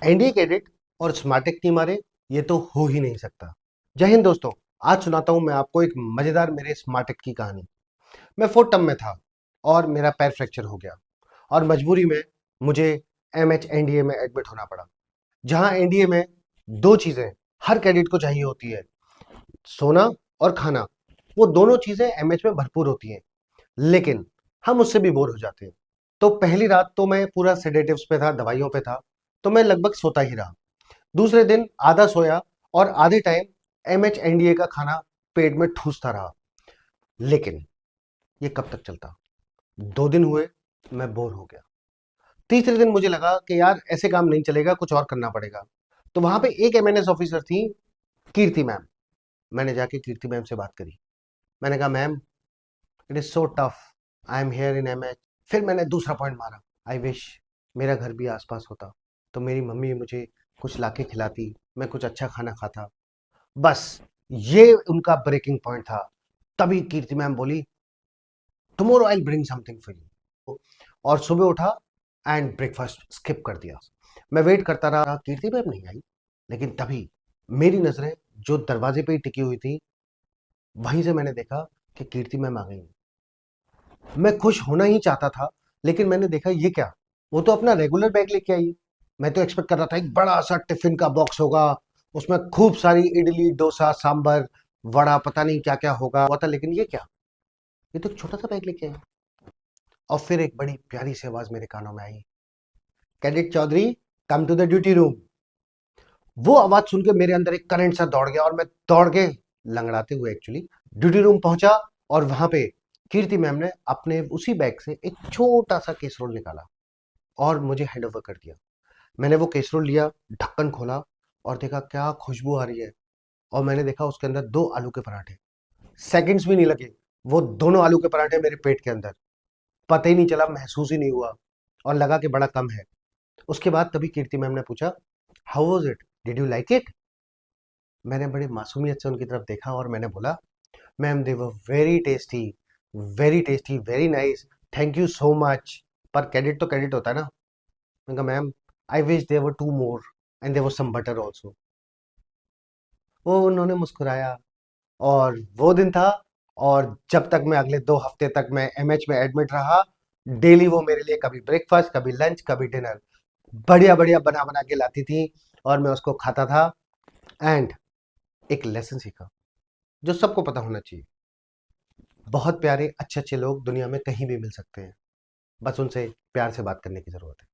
NDA cadet और स्मार्टेक team मारे, ये तो हो ही नहीं सकता। जय हिंद दोस्तों। आज सुनाता हूं मैं आपको एक मजेदार मेरे स्मार्टेक की कहानी। मैं फोर्थ टर्म में था और मेरा पैर फ्रैक्चर हो गया और मजबूरी में मुझे एमएच एनडीए में एडमिट होना पड़ा। जहां एनडीए में दो चीजें हर कैडेट को चाहिए होती है, सोना और खाना। वो दोनों चीजें एमएच में भरपूर होती हैं, लेकिन हम उससे भी बोर हो जाते हैं। तो पहली रात तो मैं पूरा सेडेटिव्स पे था, दवाइयों पे था, तो मैं लगभग सोता ही रहा। दूसरे दिन आधा सोया और आधे टाइम एमएच एनडीए का खाना पेट में ठूसता रहा। लेकिन ये कब तक चलता? 2 दिन हुए, मैं बोर हो गया। तीसरे दिन मुझे लगा कि यार ऐसे काम नहीं चलेगा, कुछ और करना पड़ेगा। तो वहां पे एक एमएनएस ऑफिसर थी, कीर्ति मैम। मैंने जाके कीर्ति मैम से बात करी। मैंने कहा ma'am, it is so tough, I am here in MH. फिर मैंने दूसरा पॉइंट मारा, आई विश मेरा घर भी आसपास होता तो मेरी मम्मी मुझे कुछ लाके खिलाती, मैं कुछ अच्छा खाना खाता। बस ये उनका ब्रेकिंग पॉइंट था। तभी कीर्ति मैम बोली, tomorrow I bring something for you. और सुबह उठा एंड ब्रेकफास्ट स्किप कर दिया। मैं वेट करता रहा, कीर्ति मैम नहीं आई। लेकिन तभी मेरी नजरें जो दरवाजे पे ही टिकी हुई थी, वहीं से मैंने देखा कि कीर्ति मैम आ गई। मैं खुश होना ही चाहता था, लेकिन मैंने देखा ये क्या, वो तो अपना रेगुलर बैग लेके आई। मैं तो एक्सपेक्ट कर रहा था एक बड़ा सा टिफिन का बॉक्स होगा, उसमें खूब सारी इडली डोसा सांबर वड़ा पता नहीं क्या क्या होगा हुआ था। लेकिन ये क्या, ये तो एक छोटा सा बैग लेके आई। और फिर एक बड़ी प्यारी सी आवाज मेरे कानों में आई, cadet Chaudhary, come to the duty room. वो आवाज सुन के मेरे अंदर एक करंट सा दौड़ गया और मैं दौड़ के, लंगड़ाते हुए एक्चुअली, ड्यूटी रूम पहुंचा। और वहां पे कीर्ति मैम ने अपने उसी बैग से एक छोटा सा केसरोल निकाला और मुझे हैंड ओवर कर दिया। मैंने वो केसरोल लिया, ढक्कन खोला और देखा क्या खुशबू आ रही है। और मैंने देखा उसके अंदर 2 आलू के पराठे। सेकंड्स भी नहीं लगे, वो दोनों आलू के पराठे मेरे पेट के अंदर। पता ही नहीं चला, महसूस ही नहीं हुआ और लगा कि बड़ा कम है। उसके बाद तभी कीर्ति मैम ने पूछा, how was it, did you like it? मैंने बड़ी मासूमियत से उनकी तरफ देखा और मैंने बोला, ma'am they were very tasty, very tasty, very nice, thank you so much. पर कैडेट तो कैडेट होता है ना। मैंने कहा ma'am, I wish there were 2 more and there was some butter also. वो उन्होंने मुस्कुराया और वो दिन था। और जब तक मैं अगले 2 हफ्ते तक मैं एमएच में एडमिट रहा, डेली वो मेरे लिए कभी ब्रेकफास्ट, कभी लंच, कभी डिनर बढ़िया बढ़िया बना बना के लाती थी और मैं उसको खाता था। एंड एक लेसन सीखा जो सबको पता होना चाहिए, बहुत प्यारे अच्छे अच्छे लोग दुनिया में कहीं भी मिल सकते हैं, बस उनसे प्यार से बात करने की जरूरत है।